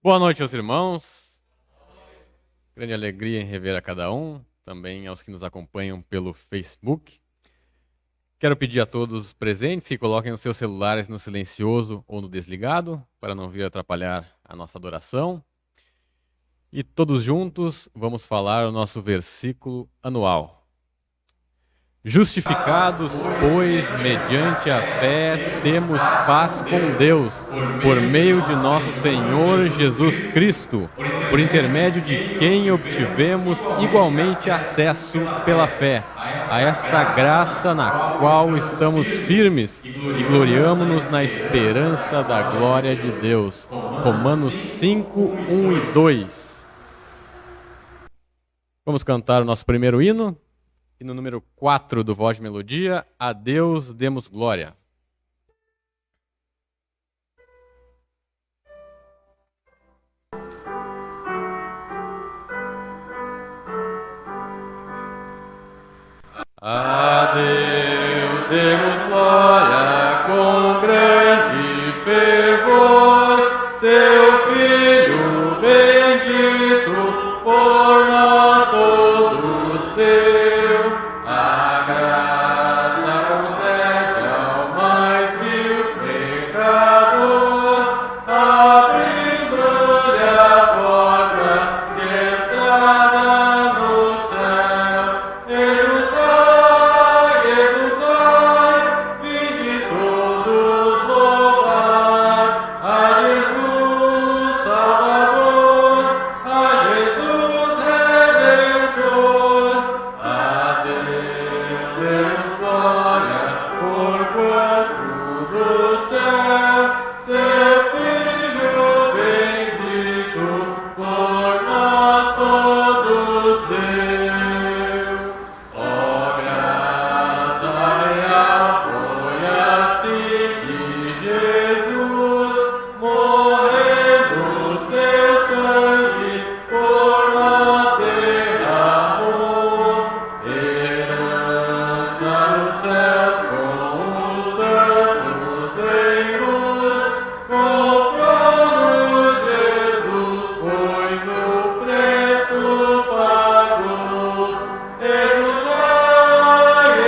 Boa noite, meus irmãos. Grande alegria em rever a cada um, também aos que nos acompanham pelo Facebook. Quero pedir a todos os presentes que coloquem os seus celulares no silencioso ou no desligado, para não vir atrapalhar a nossa adoração. E todos juntos vamos falar o nosso versículo anual. Justificados, pois, mediante a fé, temos paz com Deus, por meio de nosso Senhor Jesus Cristo, por intermédio de quem obtivemos igualmente acesso pela fé a esta graça na qual estamos firmes e gloriamo-nos na esperança da glória de Deus. Romanos 5, 1 e 2. Vamos cantar o nosso primeiro hino. E no número 4 do Voz de Melodia, a Deus demos glória. A Deus demos glória com grande fervor, seu Filho bendito por nós todos deu. A graça concede ao mais vil pecador, abrindo-lhe a porta de entrada no céu. Exultai, exultai, vinde todos louvar a Jesus Salvador, a Jesus Redentor. A Deus demos glória, porquanto do céu seu Filho bendito por nós todos deu. Ó graça real, foi assim que Jesus, morrendo seu sangue, por nós derramou. Herança nos céus com os santos em luz, comprou-nos Jesus, pois o preço pagou. Exultai,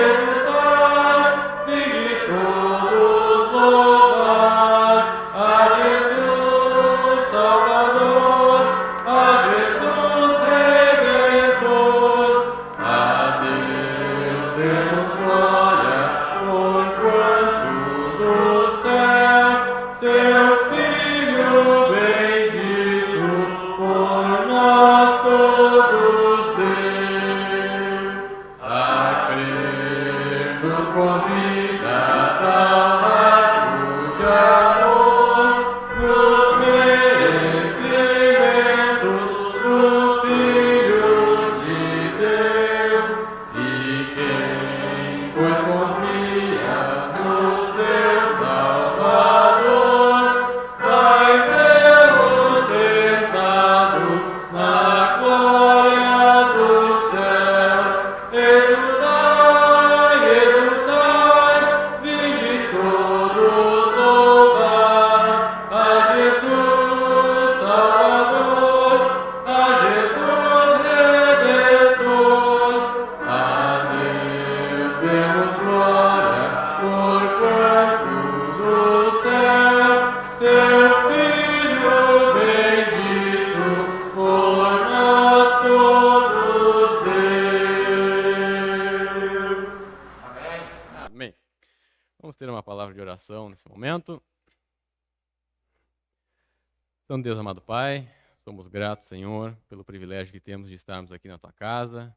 exultai, vinde todos louvar a Jesus Salvador, a Jesus Redentor. A Deus demos glória, porquanto do céu seu Filho bendito por nós todos deu. A crer nos convida tal ato de amor, nos merecimentos do Filho de Deus. E quem, pois, confia no seu Salvador, vai vê-lo sentado na glória dos céus. Exultai, exultai, vinde todos louvar a Jesus Salvador, a Jesus Redentor. A Deus demos glória, porquanto do céu seu Filho bendito por nós todos deu. Amém. Vamos ter uma palavra de oração nesse momento. Santo Deus, amado Pai, somos gratos, Senhor, pelo privilégio que temos de estarmos aqui na Tua casa.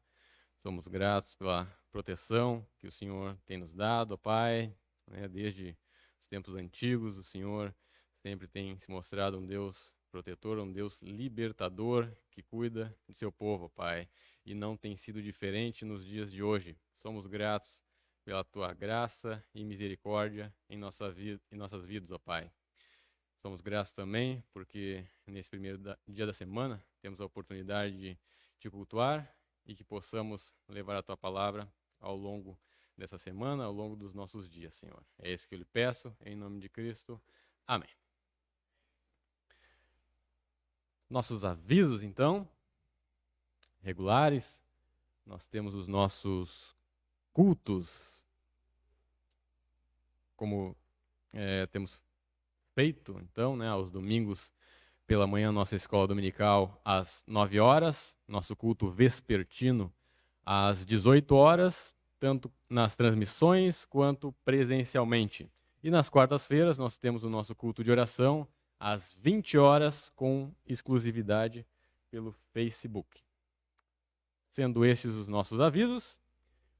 Somos gratos pela proteção que o Senhor tem nos dado, ó Pai, né, desde os tempos antigos. O Senhor sempre tem se mostrado um Deus protetor, um Deus libertador que cuida do seu povo, ó Pai, e não tem sido diferente nos dias de hoje. Somos gratos pela Tua graça e misericórdia em nossas vidas, ó Pai. Somos gratos também porque nesse primeiro dia da semana temos a oportunidade de te cultuar e que possamos levar a Tua palavra ao longo dessa semana, ao longo dos nossos dias, Senhor. É isso que eu lhe peço, em nome de Cristo. Amém. Nossos avisos, então. regulares, nós temos os nossos cultos, como temos feito, então, né, aos domingos pela manhã, nossa escola dominical às 9 horas, nosso culto vespertino às 18 horas, tanto nas transmissões quanto presencialmente. E nas quartas-feiras nós temos o nosso culto de oração às 20 horas com exclusividade pelo Facebook. Sendo estes os nossos avisos,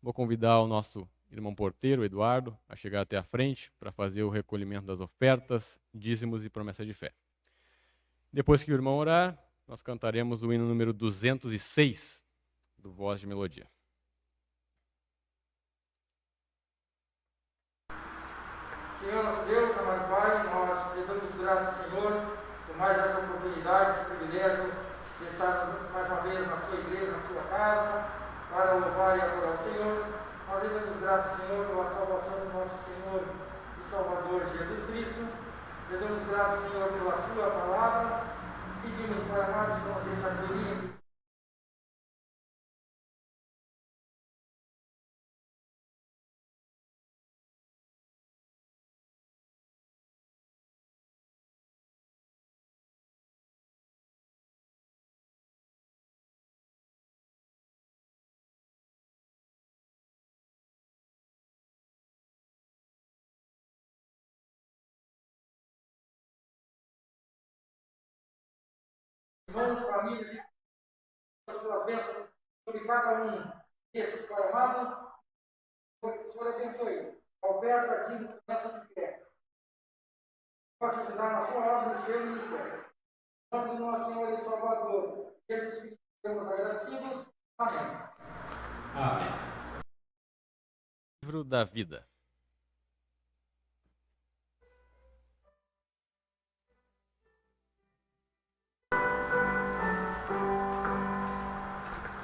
vou convidar o nosso irmão porteiro, Eduardo, a chegar até a frente para fazer o recolhimento das ofertas, dízimos e promessa de fé. Depois que o irmão orar, nós cantaremos o hino número 206 do Voz de Melodia. Senhor nosso Deus, amado Pai, nós te damos graças, Senhor, por mais essa oportunidade, esse privilégio de estar mais uma vez na sua igreja, na sua casa, para louvar e adorar o Senhor. Nós te damos graças, Senhor, pela salvação do nosso Senhor e Salvador Jesus Cristo. Te damos graças, Senhor, pela sua palavra. Pedimos, Pai amado, que nos dê sabedoria. Irmãos, famílias e suas bênçãos sobre cada um desses, Pai amado. Que o Senhor abençoe. Alberto aqui, nessa de fé. Possa ajudar na sua obra e seu ministério. Em nome do nosso Senhor e Salvador, Jesus Cristo, estamos agradecidos. Amém. Amém. Livro da Vida.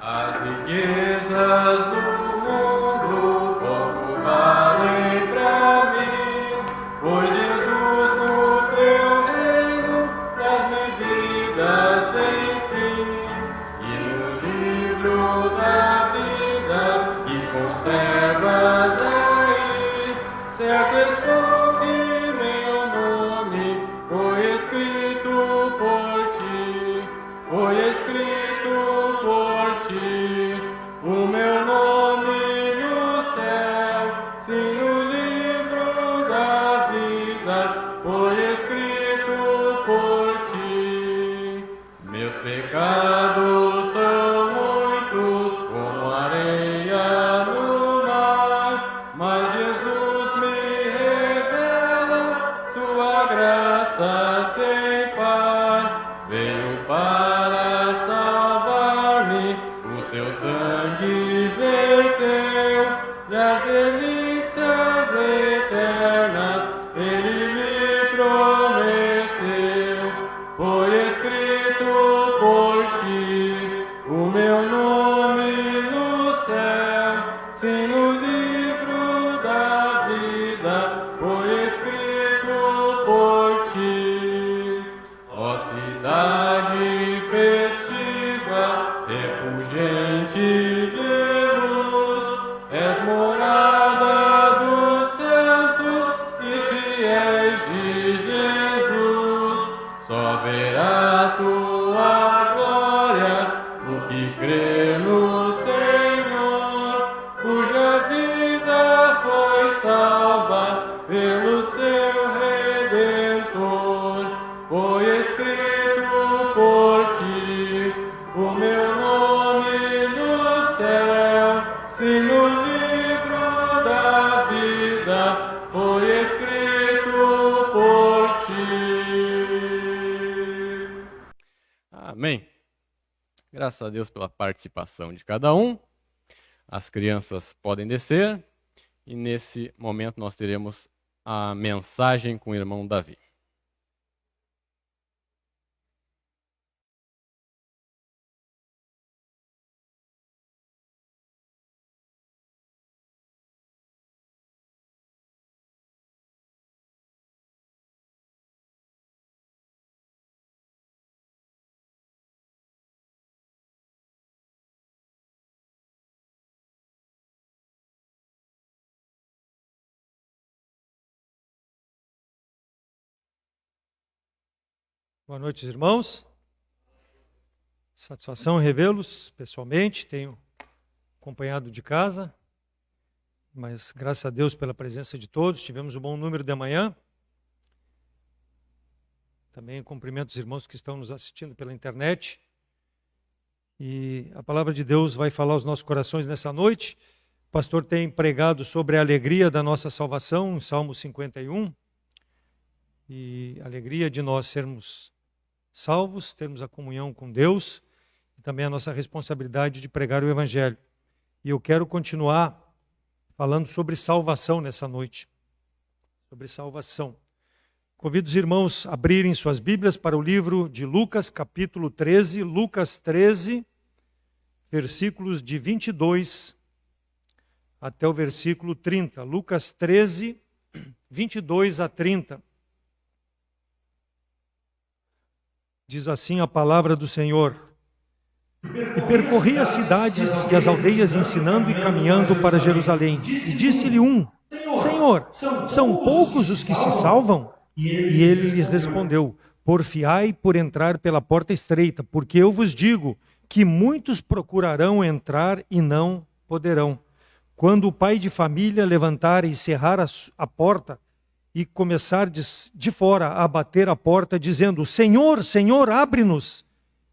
As riquezas do mundo pouco valem pra mim, pois Jesus no teu reino traz vida sem fim. E no livro da vida que conservas aí, certo estou que meu nome foi escrito por ti, foi escrito por ti, o meu nome no céu, sim, no livro da vida, foi escrito por ti. Meus pecados são muitos como areia no mar, mas Jesus me revela sua graça sem par. Veio para salvar-me, o seu sangue verteu, e as delícias eternas ele me prometeu. Foi escrito por ti, o meu nome no céu, sim, no livro da vida, foi escrito por ti. Ó cidade festiva, refulgente de luz, és morada dos santos e fiéis de Jesus. Só verá tua glória o que crê no Senhor, cuja vida foi salva pelo seu Redentor. Foi escrito por ti, o meu nome no céu, sim, no livro da vida, foi escrito por ti. Amém. Graças a Deus pela participação de cada um. As crianças podem descer e nesse momento nós teremos a mensagem com o irmão Davi. Boa noite, irmãos. Satisfação revê-los pessoalmente. Tenho acompanhado de casa, mas graças a Deus pela presença de todos. Tivemos um bom número de manhã. Também cumprimento os irmãos que estão nos assistindo pela internet. E a palavra de Deus vai falar aos nossos corações nessa noite. O pastor tem pregado sobre a alegria da nossa salvação, em Salmo 51. E a alegria de nós sermos salvos, termos a comunhão com Deus e também a nossa responsabilidade de pregar o Evangelho. E eu quero continuar falando sobre salvação nessa noite. Sobre salvação. Convido os irmãos a abrirem suas Bíblias para o livro de Lucas, capítulo 13. Lucas 13, versículos de 22 até o versículo 30. Lucas 13, 22 a 30. Diz assim a palavra do Senhor: E percorria as cidades e as aldeias ensinando e caminhando para Jerusalém. E disse-lhe um: Senhor, são poucos os que se salvam? E ele lhe respondeu: Porfiai por entrar pela porta estreita, porque eu vos digo que muitos procurarão entrar e não poderão. Quando o pai de família levantar e cerrar a porta, e começar de fora a bater a porta, dizendo: Senhor, Senhor, abre-nos.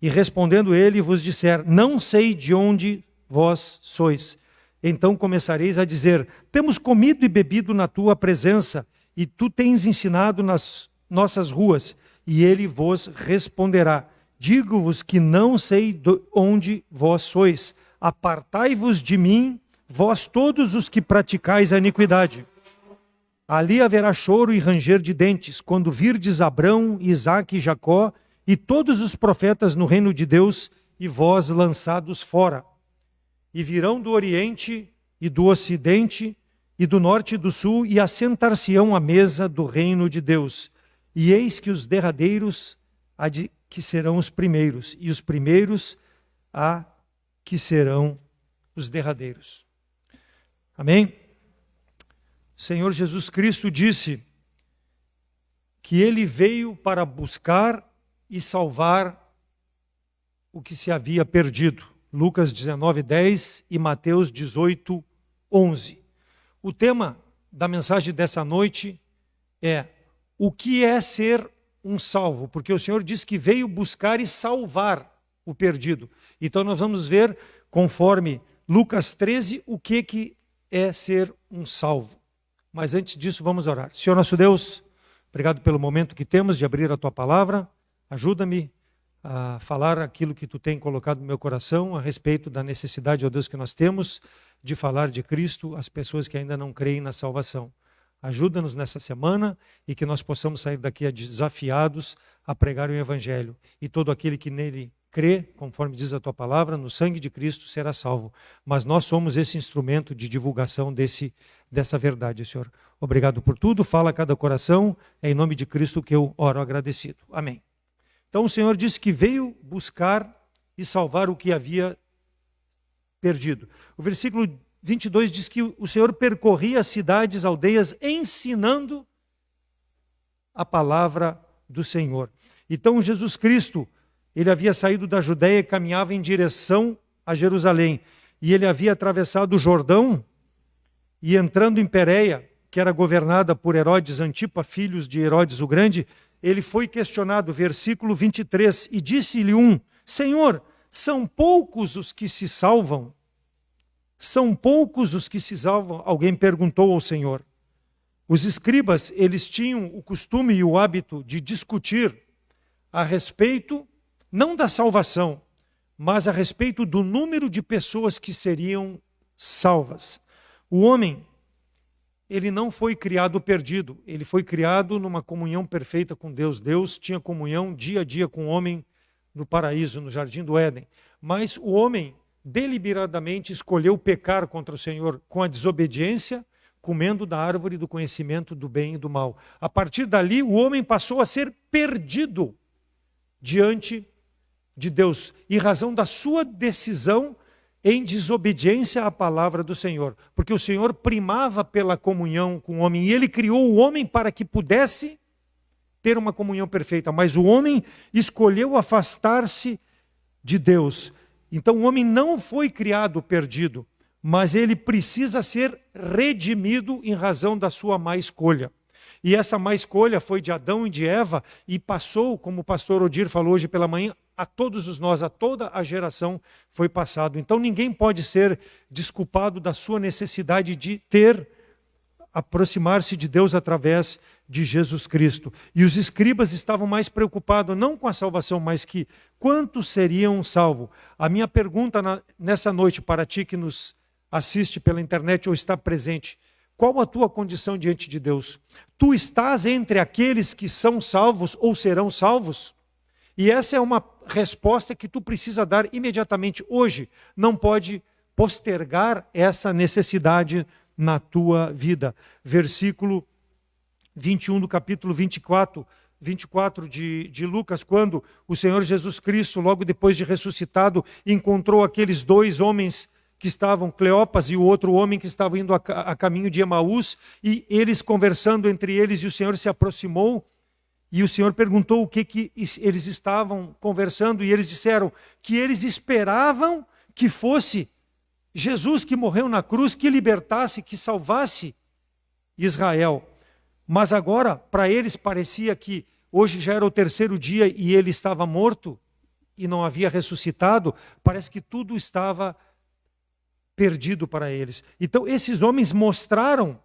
E respondendo ele, vos disser: Não sei de onde vós sois. Então começareis a dizer: Temos comido e bebido na tua presença, e tu tens ensinado nas nossas ruas. E ele vos responderá: Digo-vos que não sei de onde vós sois. Apartai-vos de mim, vós todos os que praticais a iniquidade. Ali haverá choro e ranger de dentes, quando virdes Abrão, Isaque e Jacó, e todos os profetas no reino de Deus, e vós lançados fora. E virão do Oriente, e do Ocidente, e do Norte e do Sul, e assentar-se-ão à mesa do reino de Deus. E eis que os derradeiros que serão os primeiros, e os primeiros que serão os derradeiros. Amém? O Senhor Jesus Cristo disse que ele veio para buscar e salvar o que se havia perdido. Lucas 19:10 e Mateus 18:11. O tema da mensagem dessa noite é: o que é ser um salvo? Porque o Senhor disse que veio buscar e salvar o perdido. Então nós vamos ver, conforme Lucas 13, o que é ser um salvo. Mas antes disso, vamos orar. Senhor nosso Deus, obrigado pelo momento que temos de abrir a Tua palavra. Ajuda-me a falar aquilo que Tu tem colocado no meu coração a respeito da necessidade, ó Deus, que nós temos de falar de Cristo às pessoas que ainda não creem na salvação. Ajuda-nos nessa semana e que nós possamos sair daqui desafiados a pregar o Evangelho. E todo aquele que nele crê, conforme diz a Tua palavra, no sangue de Cristo será salvo. Mas nós somos esse instrumento de divulgação dessa verdade, Senhor. Obrigado por tudo, fala a cada coração, é em nome de Cristo que eu oro agradecido. Amém. Então o Senhor disse que veio buscar e salvar o que havia perdido. O versículo 22 diz que o Senhor percorria as cidades, aldeias, ensinando a palavra do Senhor. Então Jesus Cristo, ele havia saído da Judéia e caminhava em direção a Jerusalém. E ele havia atravessado o Jordão e entrando em Pérea, que era governada por Herodes Antipa, filhos de Herodes o Grande, ele foi questionado, versículo 23, e disse-lhe Senhor, são poucos os que se salvam? São poucos os que se salvam? Alguém perguntou ao Senhor. Os escribas, eles tinham o costume e o hábito de discutir a respeito não da salvação, mas a respeito do número de pessoas que seriam salvas. O homem, ele não foi criado perdido, ele foi criado numa comunhão perfeita com Deus. Deus tinha comunhão dia a dia com o homem no paraíso, no jardim do Éden. Mas o homem deliberadamente escolheu pecar contra o Senhor com a desobediência, comendo da árvore do conhecimento do bem e do mal. A partir dali, o homem passou a ser perdido diante de Deus, em razão da sua decisão em desobediência à palavra do Senhor. Porque o Senhor primava pela comunhão com o homem, e Ele criou o homem para que pudesse ter uma comunhão perfeita, mas o homem escolheu afastar-se de Deus. Então o homem não foi criado perdido, mas ele precisa ser redimido em razão da sua má escolha. E essa má escolha foi de Adão e de Eva e passou, como o pastor Odir falou hoje pela manhã, a todos nós, a toda a geração foi passado. Então ninguém pode ser desculpado da sua necessidade de aproximar-se de Deus através de Jesus Cristo. E os escribas estavam mais preocupados não com a salvação, mas que quantos seriam salvos. A minha pergunta nessa noite para ti que nos assiste pela internet ou está presente: qual a tua condição diante de Deus? Tu estás entre aqueles que são salvos ou serão salvos? E essa é uma resposta que tu precisa dar imediatamente hoje. Não pode postergar essa necessidade na tua vida. Versículo 21 do capítulo 24 de Lucas, quando o Senhor Jesus Cristo, logo depois de ressuscitado, encontrou aqueles dois homens que estavam, Cleopas e o outro homem que estavam indo a caminho de Emaús, e eles conversando entre eles, e o Senhor se aproximou, e o Senhor perguntou o que eles estavam conversando, e eles disseram que eles esperavam que fosse Jesus que morreu na cruz, que libertasse, que salvasse Israel. Mas agora, para eles parecia que hoje já era o terceiro dia e ele estava morto e não havia ressuscitado. Parece que tudo estava perdido para eles. Então esses homens mostraram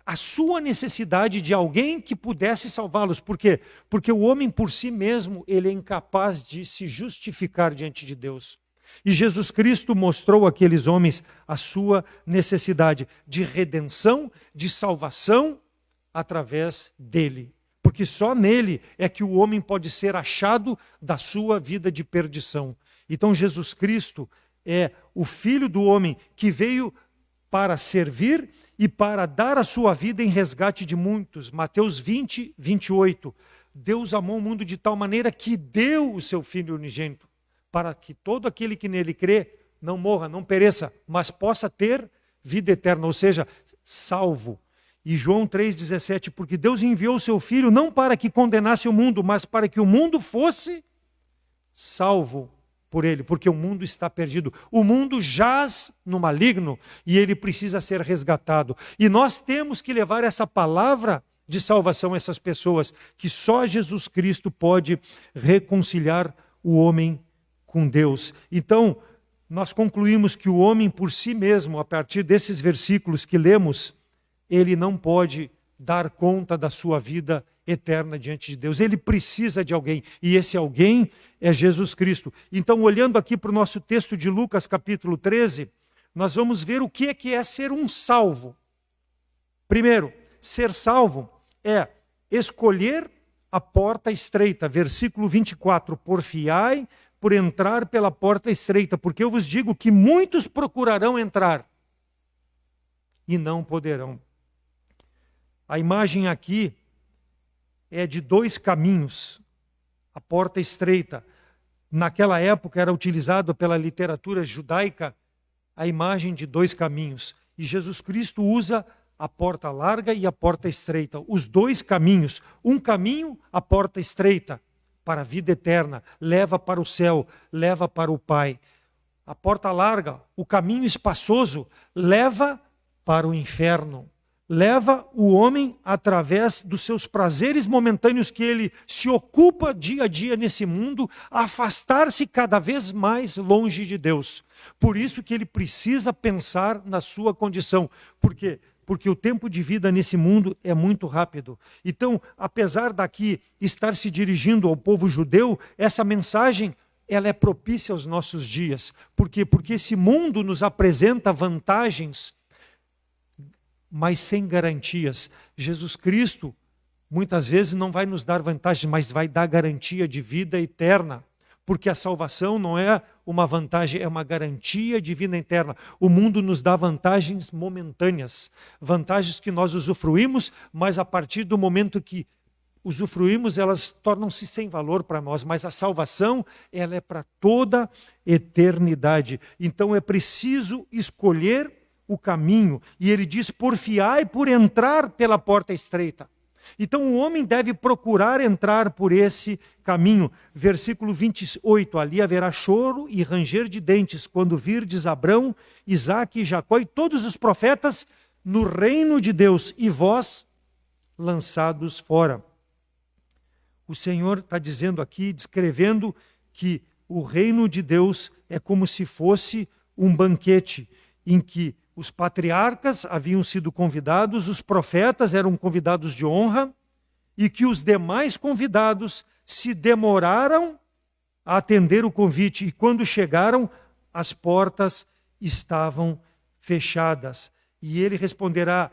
a sua necessidade de alguém que pudesse salvá-los. Por quê? Porque o homem por si mesmo, ele é incapaz de se justificar diante de Deus. E Jesus Cristo mostrou àqueles homens a sua necessidade de redenção, de salvação através dele. Porque só nele é que o homem pode ser achado da sua vida de perdição. Então Jesus Cristo é o Filho do homem que veio para servir e para dar a sua vida em resgate de muitos. Mateus 20, 28. Deus amou o mundo de tal maneira que deu o seu Filho unigênito, para que todo aquele que nele crê não morra, não pereça, mas possa ter vida eterna, ou seja, salvo. E João 3,17, porque Deus enviou o seu Filho não para que condenasse o mundo, mas para que o mundo fosse salvo por ele, porque o mundo está perdido. O mundo jaz no maligno e ele precisa ser resgatado. E nós temos que levar essa palavra de salvação a essas pessoas, que só Jesus Cristo pode reconciliar o homem com Deus. Então, nós concluímos que o homem por si mesmo, a partir desses versículos que lemos, ele não pode dar conta da sua vida eterna diante de Deus. Ele precisa de alguém, e esse alguém é Jesus Cristo. Então, olhando aqui para o nosso texto de Lucas, capítulo 13, nós vamos ver o que é ser um salvo. Primeiro, ser salvo é escolher a porta estreita. Versículo 24, porfiai por entrar pela porta estreita, porque eu vos digo que muitos procurarão entrar e não poderão. A imagem aqui é de dois caminhos. A porta estreita, naquela época era utilizada pela literatura judaica a imagem de dois caminhos. E Jesus Cristo usa a porta larga e a porta estreita. Os dois caminhos. Um caminho, a porta estreita, para a vida eterna, leva para o céu, leva para o Pai. A porta larga, o caminho espaçoso, leva para o inferno. Leva o homem através dos seus prazeres momentâneos que ele se ocupa dia a dia nesse mundo, a afastar-se cada vez mais longe de Deus. Por isso que ele precisa pensar na sua condição. Por quê? Porque o tempo de vida nesse mundo é muito rápido. Então, apesar daqui estar se dirigindo ao povo judeu, essa mensagem ela é propícia aos nossos dias. Por quê? Porque esse mundo nos apresenta vantagens, mas sem garantias. Jesus Cristo, muitas vezes, não vai nos dar vantagens, mas vai dar garantia de vida eterna. Porque a salvação não é uma vantagem, é uma garantia de vida eterna. O mundo nos dá vantagens momentâneas, vantagens que nós usufruímos, mas a partir do momento que usufruímos, elas tornam-se sem valor para nós. Mas a salvação, ela é para toda eternidade. Então é preciso escolher o caminho. E ele diz, porfiai por entrar pela porta estreita. Então o homem deve procurar entrar por esse caminho. Versículo 28, ali haverá choro e ranger de dentes, quando virdes Abrão, Isaque e Jacó e todos os profetas no reino de Deus, e vós lançados fora. O Senhor está dizendo aqui, descrevendo que o reino de Deus é como se fosse um banquete, em que os patriarcas haviam sido convidados, os profetas eram convidados de honra, e que os demais convidados se demoraram a atender o convite, e quando chegaram, as portas estavam fechadas. E ele responderá: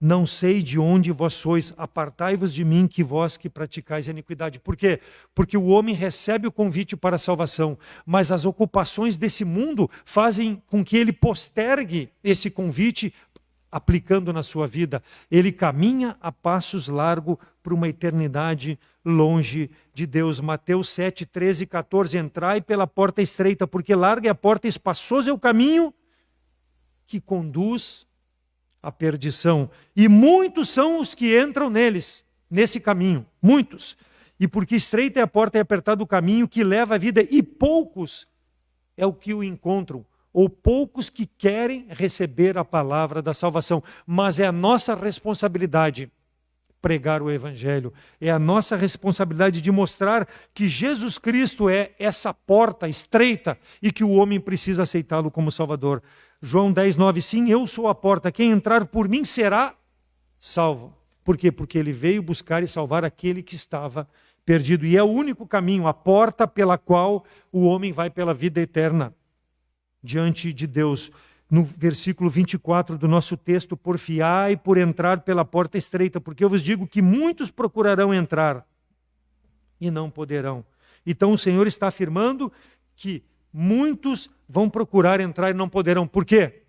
não sei de onde vós sois, apartai-vos de mim, que vós que praticais a iniquidade. Por quê? Porque o homem recebe o convite para a salvação, mas as ocupações desse mundo fazem com que ele postergue esse convite, aplicando na sua vida. Ele caminha a passos largos para uma eternidade longe de Deus. Mateus 7, 13 e 14, entrai pela porta estreita, porque larga é a porta, espaçoso é o caminho que conduz a perdição, e muitos são os que entram nesse caminho, muitos. E porque estreita é a porta e apertado o caminho que leva à vida, e poucos é o que o encontram, ou poucos que querem receber a palavra da salvação. Mas é a nossa responsabilidade pregar o Evangelho, é a nossa responsabilidade de mostrar que Jesus Cristo é essa porta estreita e que o homem precisa aceitá-lo como Salvador. João 10, 9, sim, eu sou a porta, quem entrar por mim será salvo. Por quê? Porque ele veio buscar e salvar aquele que estava perdido. E é o único caminho, a porta pela qual o homem vai pela vida eterna diante de Deus. No versículo 24 do nosso texto, porfiai por entrar pela porta estreita, porque eu vos digo que muitos procurarão entrar e não poderão. Então o Senhor está afirmando que muitos vão procurar entrar e não poderão. Por quê?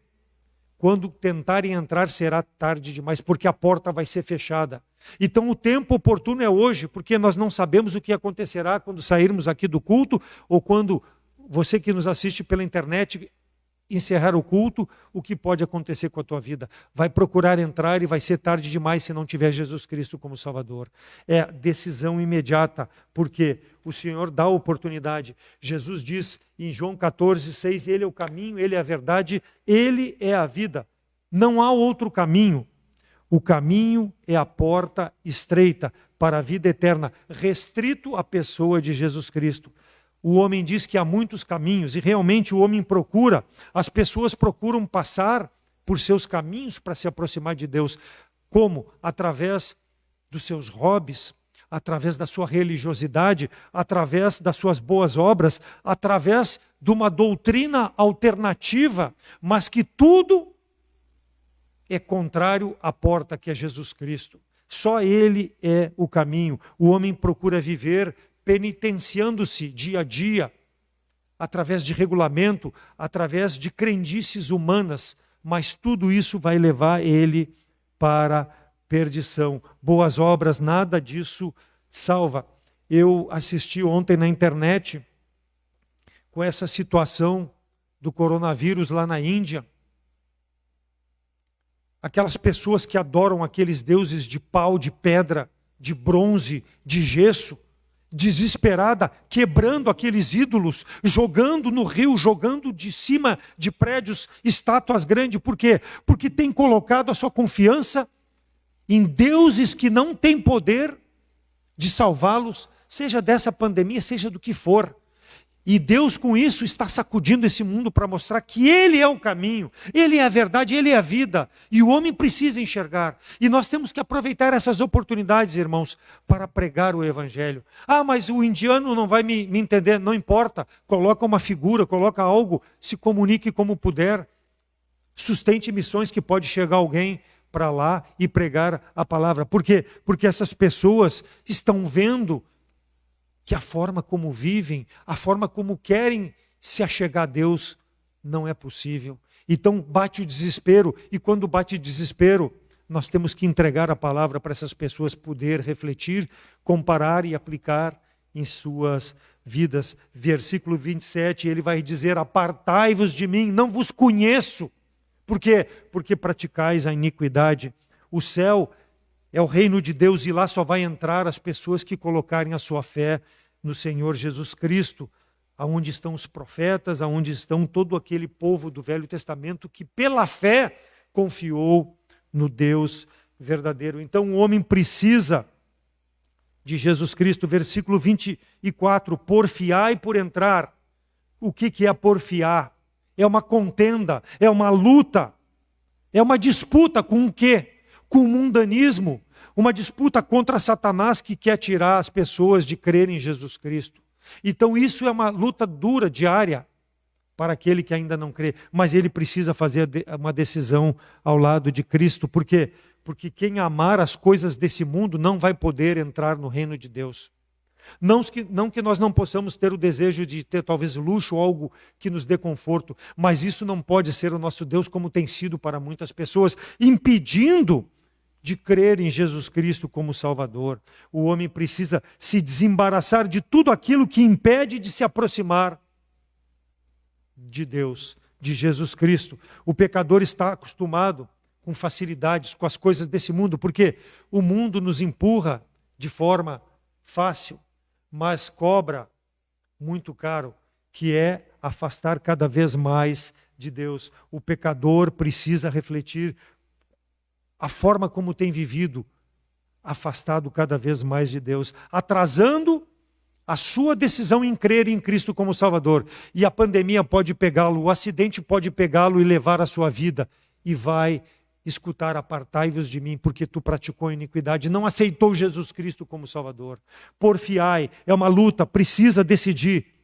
Quando tentarem entrar será tarde demais, porque a porta vai ser fechada. Então o tempo oportuno é hoje, porque nós não sabemos o que acontecerá quando sairmos aqui do culto, ou quando você que nos assiste pela internet encerrar o culto, o que pode acontecer com a tua vida. Vai procurar entrar e vai ser tarde demais se não tiver Jesus Cristo como Salvador. É decisão imediata, porque o Senhor dá a oportunidade. Jesus diz em João 14, 6, Ele é o caminho, Ele é a verdade, Ele é a vida. Não há outro caminho. O caminho é a porta estreita para a vida eterna, restrito à pessoa de Jesus Cristo. O homem diz que há muitos caminhos, e realmente o homem procura, as pessoas procuram passar por seus caminhos para se aproximar de Deus. Como? Através dos seus hobbies, através da sua religiosidade, através das suas boas obras, através de uma doutrina alternativa, mas que tudo é contrário à porta que é Jesus Cristo. Só Ele é o caminho. O homem procura viver penitenciando-se dia a dia, através de regulamento, através de crendices humanas, mas tudo isso vai levar ele para a perdição. Boas obras, nada disso salva. Eu assisti ontem na internet com essa situação do coronavírus lá na Índia. Aquelas pessoas que adoram aqueles deuses de pau, de pedra, de bronze, de gesso, desesperada, quebrando aqueles ídolos, jogando no rio, jogando de cima de prédios, estátuas grandes. Por quê? Porque tem colocado a sua confiança em deuses que não têm poder de salvá-los, seja dessa pandemia, seja do que for. E Deus com isso está sacudindo esse mundo para mostrar que Ele é o caminho, Ele é a verdade, Ele é a vida. E o homem precisa enxergar. E nós temos que aproveitar essas oportunidades, irmãos, para pregar o Evangelho. Ah, mas o indiano não vai me entender. Não importa. Coloca uma figura, coloca algo, se comunique como puder. Sustente missões que pode chegar alguém para lá e pregar a palavra. Por quê? Porque essas pessoas estão vendo que a forma como vivem, a forma como querem se achegar a Deus, não é possível. Então bate o desespero, e quando bate o desespero, nós temos que entregar a palavra para essas pessoas poder refletir, comparar e aplicar em suas vidas. Versículo 27, ele vai dizer: apartai-vos de mim, não vos conheço. Por quê? Porque praticais a iniquidade. O céu é o reino de Deus, e lá só vai entrar as pessoas que colocarem a sua fé no Senhor Jesus Cristo, aonde estão os profetas, aonde estão todo aquele povo do Velho Testamento que pela fé confiou no Deus verdadeiro. Então o homem precisa de Jesus Cristo. Versículo 24, porfiai por entrar. O que é porfiar? É uma contenda, é uma luta, é uma disputa com o quê? Com o mundanismo, uma disputa contra Satanás que quer tirar as pessoas de crer em Jesus Cristo. Então isso é uma luta dura, diária, para aquele que ainda não crê, mas ele precisa fazer uma decisão ao lado de Cristo. Por quê? Porque quem amar as coisas desse mundo não vai poder entrar no reino de Deus. Não que nós não possamos ter o desejo de ter talvez luxo ou algo que nos dê conforto, mas isso não pode ser o nosso Deus como tem sido para muitas pessoas, impedindo de crer em Jesus Cristo como Salvador. O homem precisa se desembaraçar de tudo aquilo que impede de se aproximar de Deus, de Jesus Cristo. O pecador está acostumado com facilidades, com as coisas desse mundo, porque o mundo nos empurra de forma fácil, mas cobra muito caro, que é afastar cada vez mais de Deus. O pecador precisa refletir a forma como tem vivido, afastado cada vez mais de Deus, atrasando a sua decisão em crer em Cristo como Salvador. E a pandemia pode pegá-lo, o acidente pode pegá-lo e levar a sua vida. E vai escutar: apartai-vos de mim, porque tu praticou iniquidade. Não aceitou Jesus Cristo como Salvador. Porfiai, é uma luta, precisa decidir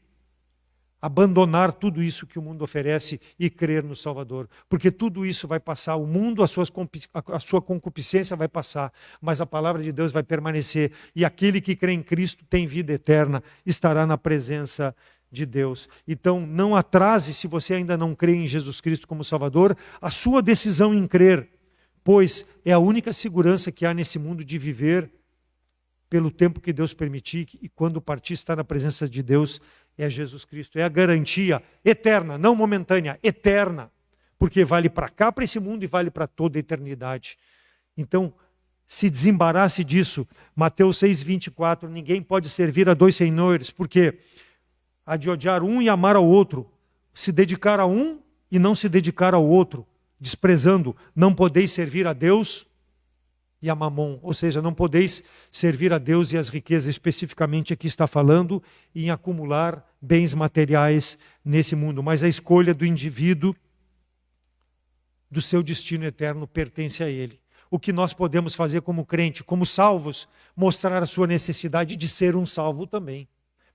abandonar tudo isso que o mundo oferece e crer no Salvador. Porque tudo isso vai passar, o mundo, a sua concupiscência vai passar, mas a palavra de Deus vai permanecer. E aquele que crê em Cristo tem vida eterna, estará na presença de Deus. Então não atrase, se você ainda não crê em Jesus Cristo como Salvador, a sua decisão em crer, pois é a única segurança que há nesse mundo de viver pelo tempo que Deus permitir, e quando partir estar na presença de Deus, é Jesus Cristo. É a garantia eterna, não momentânea, eterna, porque vale para cá, para esse mundo, e vale para toda a eternidade. Então, se desembarace disso. Mateus 6,24, ninguém pode servir a dois senhores, porque há de odiar um e amar ao outro, se dedicar a um e não se dedicar ao outro, desprezando. Não podeis servir a Deus e a Mamon, ou seja, não podeis servir a Deus e as riquezas. Especificamente aqui está falando em acumular bens materiais nesse mundo, mas a escolha do indivíduo, do seu destino eterno, pertence a ele. O que nós podemos fazer como crente, como salvos, mostrar a sua necessidade de ser um salvo também,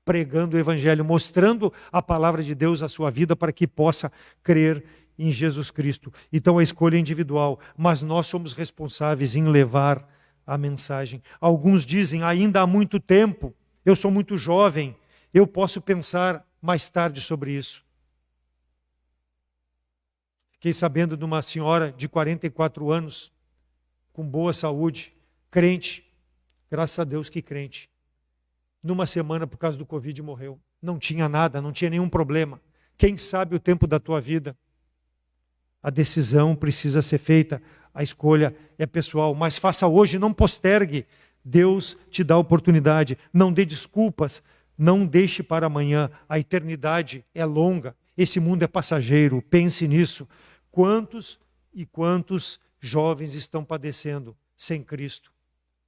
pregando o Evangelho, mostrando a palavra de Deus à sua vida para que possa crer em Jesus Cristo. Então a escolha é individual, mas nós somos responsáveis em levar a mensagem. Alguns dizem: ainda há muito tempo, eu sou muito jovem, eu posso pensar mais tarde sobre isso. Fiquei sabendo de uma senhora de 44 anos, com boa saúde, crente, graças a Deus que crente. Numa semana, por causa do Covid, morreu. Não tinha nada, não tinha nenhum problema. Quem sabe o tempo da tua vida? A decisão precisa ser feita, a escolha é pessoal, mas faça hoje, não postergue. Deus te dá oportunidade, não dê desculpas, não deixe para amanhã. A eternidade é longa, esse mundo é passageiro, pense nisso. Quantos e quantos jovens estão padecendo sem Cristo,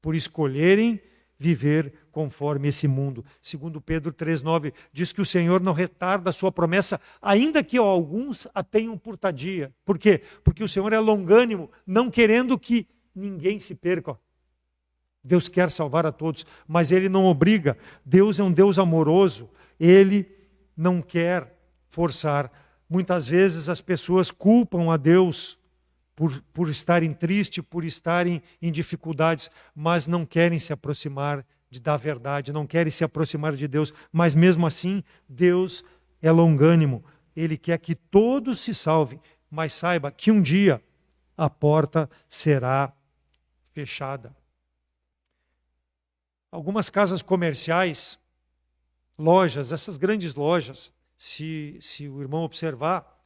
por escolherem viver conforme esse mundo. Segundo Pedro 3,9, diz que o Senhor não retarda a sua promessa, ainda que alguns a tenham por tardia. Por quê? Porque o Senhor é longânimo, não querendo que ninguém se perca. Deus quer salvar a todos, mas Ele não obriga. Deus é um Deus amoroso, Ele não quer forçar. Muitas vezes as pessoas culpam a Deus por estarem tristes, por estarem em dificuldades, mas não querem se aproximar da verdade, não querem se aproximar de Deus. Mas mesmo assim, Deus é longânimo. Ele quer que todos se salvem, mas saiba que um dia a porta será fechada. Algumas casas comerciais, lojas, essas grandes lojas, se o irmão observar,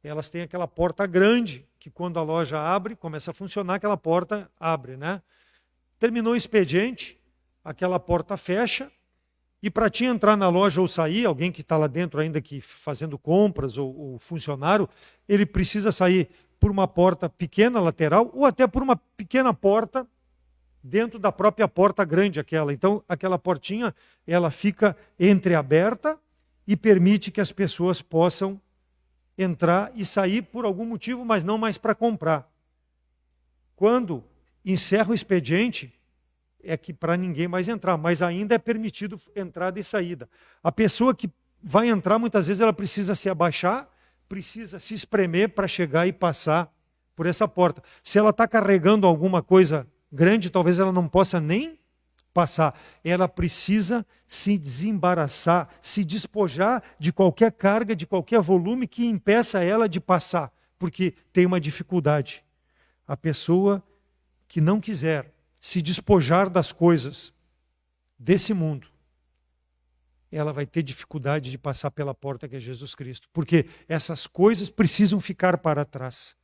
elas têm aquela porta grande, que quando a loja abre, começa a funcionar, aquela porta abre, né? terminou o expediente, aquela porta fecha, e para ti entrar na loja ou sair, alguém que está lá dentro ainda que fazendo compras, ou funcionário, ele precisa sair por uma porta pequena, lateral, ou até por uma pequena porta dentro da própria porta grande aquela. Então, aquela portinha, ela fica entreaberta e permite que as pessoas possam entrar e sair por algum motivo, mas não mais para comprar. Quando encerra o expediente, é que para ninguém mais entrar, mas ainda é permitido entrada e saída. A pessoa que vai entrar, muitas vezes, ela precisa se abaixar, precisa se espremer para chegar e passar por essa porta. Se ela está carregando alguma coisa grande, talvez ela não possa nem passar. Ela precisa se desembaraçar, se despojar de qualquer carga, de qualquer volume que impeça ela de passar, porque tem uma dificuldade. A pessoa que não quiser se despojar das coisas desse mundo, ela vai ter dificuldade de passar pela porta que é Jesus Cristo, porque essas coisas precisam ficar para trás.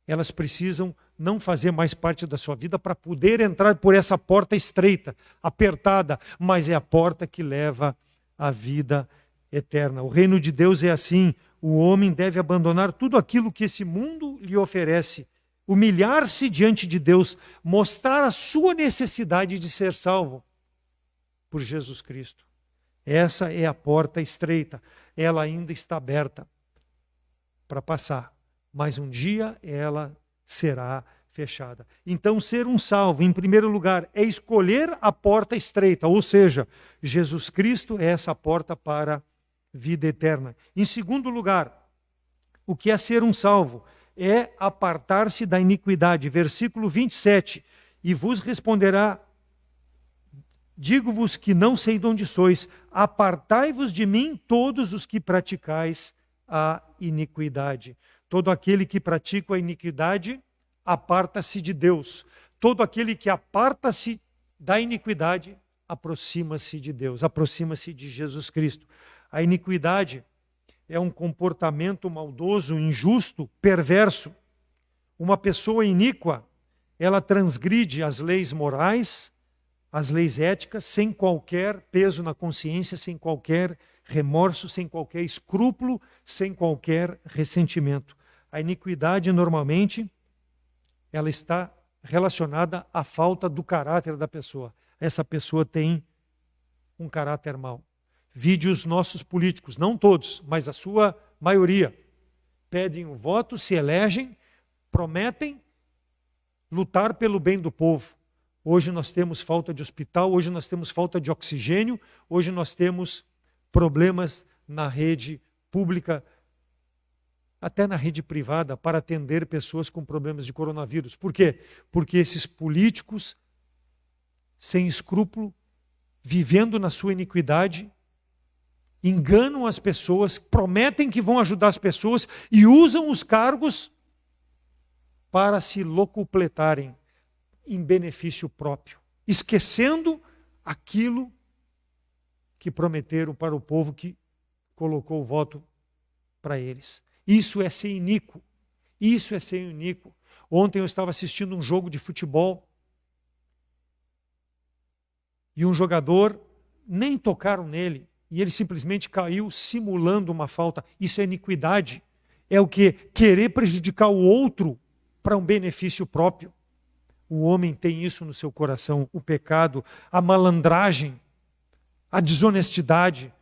Elas precisam não fazer mais parte da sua vida para poder entrar por essa porta estreita, apertada, mas é a porta que leva à vida eterna. O reino de Deus é assim: o homem deve abandonar tudo aquilo que esse mundo lhe oferece, humilhar-se diante de Deus, mostrar a sua necessidade de ser salvo por Jesus Cristo. Essa é a porta estreita, ela ainda está aberta para passar, mas um dia ela será fechada. Então, ser um salvo, em primeiro lugar, é escolher a porta estreita, ou seja, Jesus Cristo é essa porta para a vida eterna. Em segundo lugar, o que é ser um salvo? É apartar-se da iniquidade. Versículo 27, e vos responderá: digo-vos que não sei de onde sois, apartai-vos de mim todos os que praticais a iniquidade. Todo aquele que pratica a iniquidade, aparta-se de Deus. Todo aquele que aparta-se da iniquidade, aproxima-se de Deus, aproxima-se de Jesus Cristo. A iniquidade é um comportamento maldoso, injusto, perverso. Uma pessoa iníqua, ela transgride as leis morais, as leis éticas, sem qualquer peso na consciência, sem qualquer remorso, sem qualquer escrúpulo, sem qualquer ressentimento. A iniquidade, normalmente, ela está relacionada à falta do caráter da pessoa. Essa pessoa tem um caráter mau. Vide os nossos políticos, não todos, mas a sua maioria. Pedem o voto, se elegem, prometem lutar pelo bem do povo. Hoje nós temos falta de hospital, hoje nós temos falta de oxigênio, hoje nós temos problemas na rede pública, até na rede privada, para atender pessoas com problemas de coronavírus. Por quê? Porque esses políticos, sem escrúpulo, vivendo na sua iniquidade, enganam as pessoas, prometem que vão ajudar as pessoas e usam os cargos para se locupletarem em benefício próprio, esquecendo aquilo que prometeram para o povo que colocou o voto para eles. Isso é ser iníquo. Isso é ser iníquo. Ontem eu estava assistindo um jogo de futebol e um jogador, nem tocaram nele, e ele simplesmente caiu simulando uma falta. Isso é iniquidade. É o quê? Querer prejudicar o outro para um benefício próprio. O homem tem isso no seu coração, o pecado, a malandragem, a desonestidade.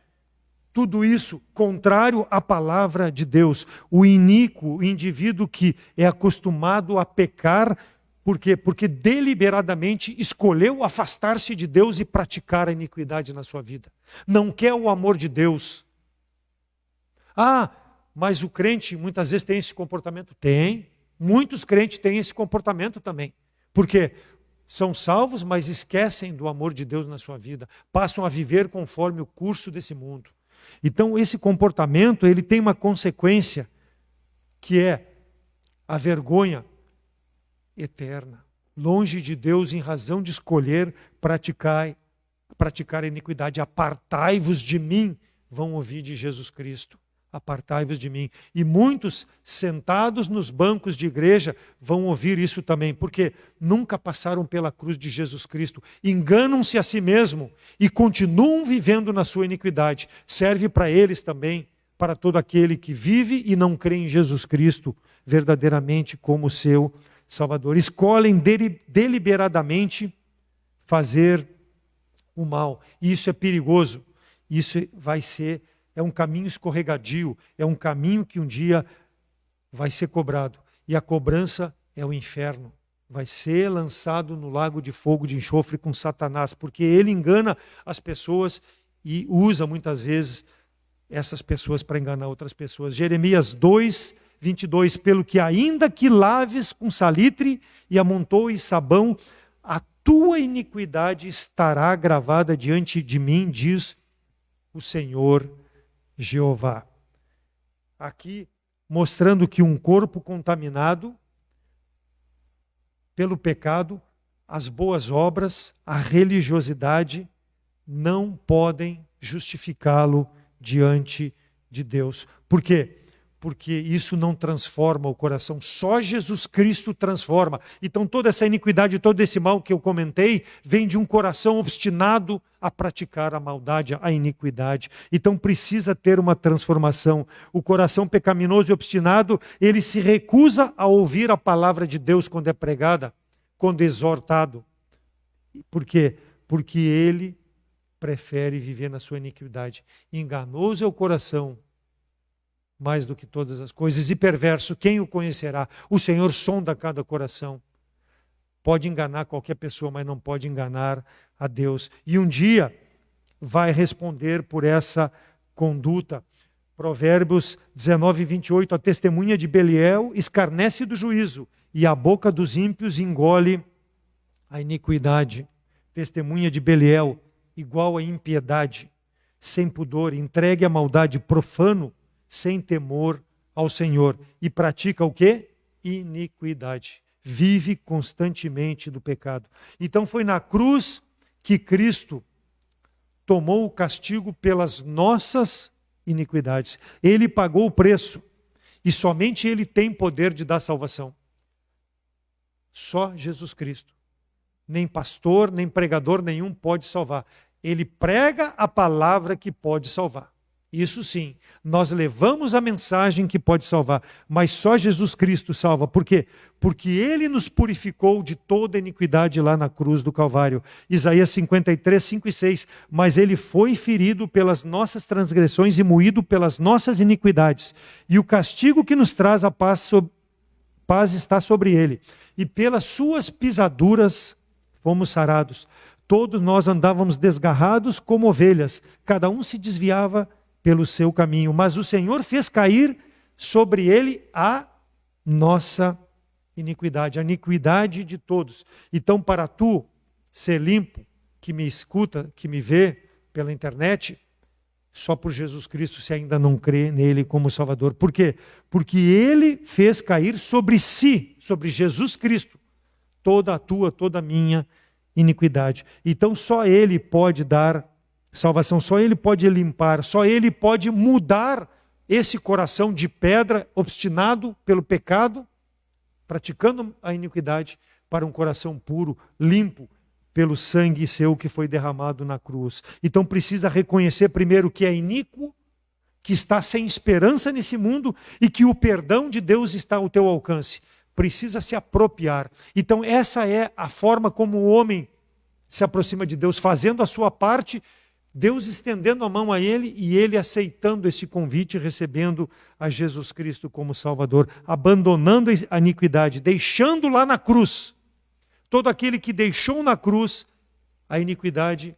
Tudo isso contrário à palavra de Deus. O iníquo, o indivíduo que é acostumado a pecar, por quê? Porque deliberadamente escolheu afastar-se de Deus e praticar a iniquidade na sua vida. Não quer o amor de Deus. Ah, mas o crente muitas vezes tem esse comportamento? Tem. Muitos crentes têm esse comportamento também. Porque são salvos, mas esquecem do amor de Deus na sua vida. Passam a viver conforme o curso desse mundo. Então esse comportamento, ele tem uma consequência, que é a vergonha eterna, longe de Deus em razão de escolher praticar a iniquidade. Apartai-vos de mim, vão ouvir de Jesus Cristo. apartai-vos de mim. E muitos sentados nos bancos de igreja vão ouvir isso também, porque nunca passaram pela cruz de Jesus Cristo, enganam-se a si mesmo e continuam vivendo na sua iniquidade. Serve para eles também, para todo aquele que vive e não crê em Jesus Cristo verdadeiramente como seu Salvador. Escolhem deliberadamente fazer o mal. E isso é perigoso. Isso é um caminho escorregadio, é um caminho que um dia vai ser cobrado. E a cobrança é o inferno. Vai ser lançado no lago de fogo de enxofre com Satanás, porque ele engana as pessoas e usa muitas vezes essas pessoas para enganar outras pessoas. Jeremias 2, 22, pelo que ainda que laves com salitre e amontoes sabão, a tua iniquidade estará gravada diante de mim, diz o Senhor Jeová. Aqui mostrando que um corpo contaminado pelo pecado, as boas obras, a religiosidade não podem justificá-lo diante de Deus. Por quê? Porque isso não transforma o coração, só Jesus Cristo transforma. Então toda essa iniquidade, todo esse mal que eu comentei, vem de um coração obstinado a praticar a maldade, a iniquidade. Então precisa ter uma transformação. O coração pecaminoso e obstinado, ele se recusa a ouvir a palavra de Deus quando é pregada, quando é exortado. Por quê? Porque ele prefere viver na sua iniquidade. Enganoso é o coração, mais do que todas as coisas, e perverso, quem o conhecerá? O Senhor sonda cada coração. Pode enganar qualquer pessoa, mas não pode enganar a Deus. E um dia vai responder por essa conduta. Provérbios 19, 28, a testemunha de Beliel escarnece do juízo, e a boca dos ímpios engole a iniquidade. Testemunha de Beliel, igual a impiedade, sem pudor, entregue à maldade, profano, sem temor ao Senhor. E pratica o quê? Iniquidade. Vive constantemente do pecado. Então foi na cruz que Cristo tomou o castigo pelas nossas iniquidades. Ele pagou o preço. E somente Ele tem poder de dar salvação. Só Jesus Cristo. Nem pastor, nem pregador nenhum pode salvar. Ele prega a palavra que pode salvar. Isso sim, nós levamos a mensagem que pode salvar, mas só Jesus Cristo salva. Por quê? Porque Ele nos purificou de toda iniquidade lá na cruz do Calvário. Isaías 53, 5 e 6. Mas Ele foi ferido pelas nossas transgressões e moído pelas nossas iniquidades. E o castigo que nos traz a paz está sobre Ele. E pelas suas pisaduras fomos sarados. Todos nós andávamos desgarrados como ovelhas, cada um se desviava pelo seu caminho, mas o Senhor fez cair sobre ele a nossa iniquidade, a iniquidade de todos. Então, para tu ser limpo, que me escuta, que me vê pela internet, só por Jesus Cristo, se ainda não crê nele como Salvador. Por quê? Porque ele fez cair sobre si, sobre Jesus Cristo, toda a tua, toda a minha iniquidade. Então só ele pode dar salvação, só Ele pode limpar, só Ele pode mudar esse coração de pedra, obstinado pelo pecado, praticando a iniquidade, para um coração puro, limpo, pelo sangue seu que foi derramado na cruz. Então precisa reconhecer primeiro que é iníquo, que está sem esperança nesse mundo e que o perdão de Deus está ao teu alcance. Precisa se apropriar. Então essa é a forma como o homem se aproxima de Deus, fazendo a sua parte, Deus estendendo a mão a ele e ele aceitando esse convite, recebendo a Jesus Cristo como Salvador, abandonando a iniquidade, deixando lá na cruz. Todo aquele que deixou na cruz a iniquidade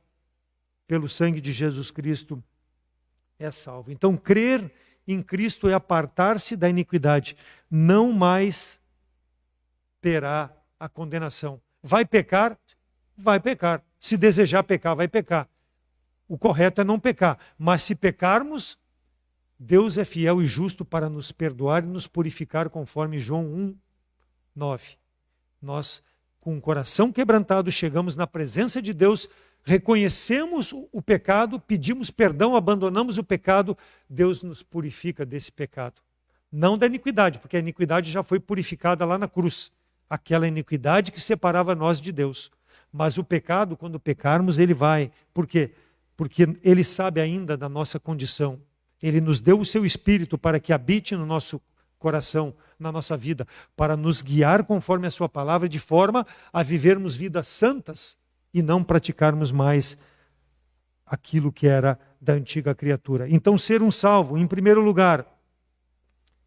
pelo sangue de Jesus Cristo é salvo. Então, crer em Cristo é apartar-se da iniquidade, não mais terá a condenação. Vai pecar? Vai pecar. Se desejar pecar, vai pecar. O correto é não pecar, mas se pecarmos, Deus é fiel e justo para nos perdoar e nos purificar, conforme João 1, 9. Nós, com o coração quebrantado, chegamos na presença de Deus reconhecemos o pecado, pedimos perdão, abandonamos o pecado, Deus nos purifica desse pecado. Não da iniquidade, porque a iniquidade já foi purificada lá na cruz. Aquela iniquidade que separava nós de Deus. Mas o pecado, quando pecarmos, ele vai. Por quê? Porque ele sabe ainda da nossa condição. Ele nos deu o seu Espírito para que habite no nosso coração, na nossa vida, para nos guiar conforme a sua palavra, de forma a vivermos vidas santas e não praticarmos mais aquilo que era da antiga criatura. Então, ser um salvo, em primeiro lugar,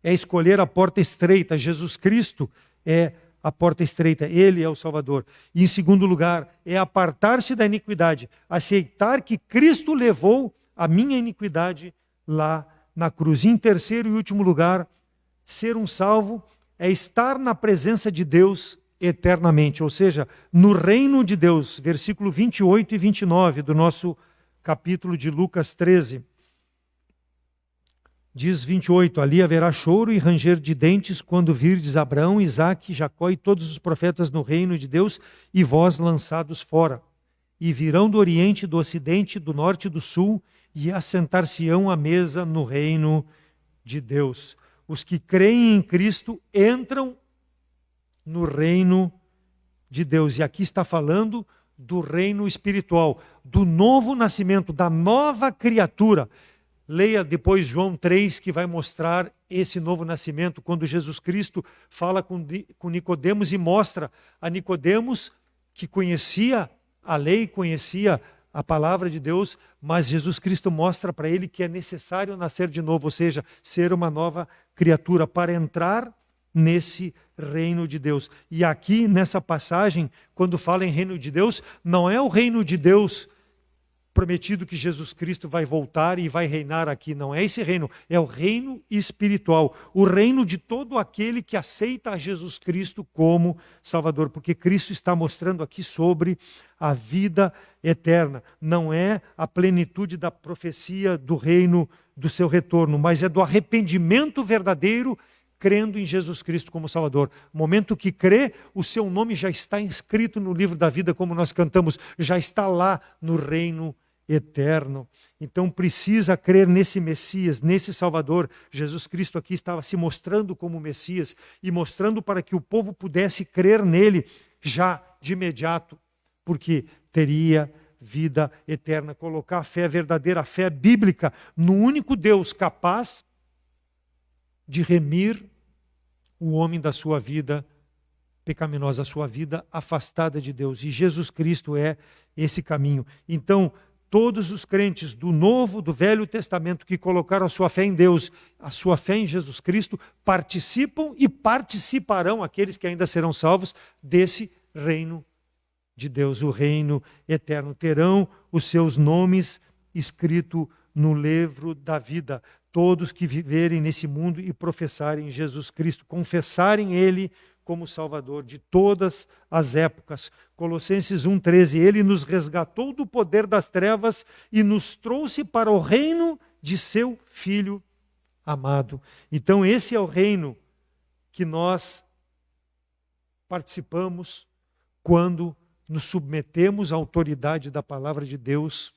é escolher a porta estreita. Jesus Cristo é a porta estreita, Ele é o Salvador. E em segundo lugar, é apartar-se da iniquidade, aceitar que Cristo levou a minha iniquidade lá na cruz. E em terceiro e último lugar, ser um salvo é estar na presença de Deus eternamente, ou seja, no reino de Deus. Versículo 28 e 29 do nosso capítulo de Lucas 13. Diz 28, ali haverá choro e ranger de dentes quando virdes Abraão, Isaque, Jacó e todos os profetas no reino de Deus e vós lançados fora. E virão do oriente, do ocidente, do norte e do sul e assentar-se-ão à mesa no reino de Deus. Os que creem em Cristo entram no reino de Deus. E aqui está falando do reino espiritual, do novo nascimento, da nova criatura. Leia depois João 3, que vai mostrar esse novo nascimento, quando Jesus Cristo fala com Nicodemos e mostra a Nicodemos, que conhecia a lei, conhecia a palavra de Deus, mas Jesus Cristo mostra para ele que é necessário nascer de novo, ou seja, ser uma nova criatura para entrar nesse reino de Deus. E aqui nessa passagem, quando fala em reino de Deus, não é o reino de Deus prometido que Jesus Cristo vai voltar e vai reinar aqui. Não é esse reino, é o reino espiritual, o reino de todo aquele que aceita a Jesus Cristo como Salvador, porque Cristo está mostrando aqui sobre a vida eterna. Não é a plenitude da profecia do reino do seu retorno, mas é do arrependimento verdadeiro, crendo em Jesus Cristo como Salvador. No momento que crê, o seu nome já está inscrito no livro da vida, como nós cantamos, já está lá no reino eterno. Então precisa crer nesse Messias, nesse Salvador. Jesus Cristo aqui estava se mostrando como Messias e mostrando para que o povo pudesse crer nele já de imediato, porque teria vida eterna. Colocar a fé verdadeira, a fé bíblica no único Deus capaz de remir o homem da sua vida pecaminosa, a sua vida afastada de Deus. E Jesus Cristo é esse caminho. Então, todos os crentes do Novo, do Velho Testamento que colocaram a sua fé em Deus, a sua fé em Jesus Cristo, participam e participarão, aqueles que ainda serão salvos, desse reino de Deus, o reino eterno. Terão os seus nomes escritos no livro da vida. Todos que viverem nesse mundo e professarem Jesus Cristo, confessarem Ele como Salvador de todas as épocas. Colossenses 1,13, Ele nos resgatou do poder das trevas e nos trouxe para o reino de seu Filho amado. Então esse é o reino que nós participamos quando nos submetemos à autoridade da palavra de Deus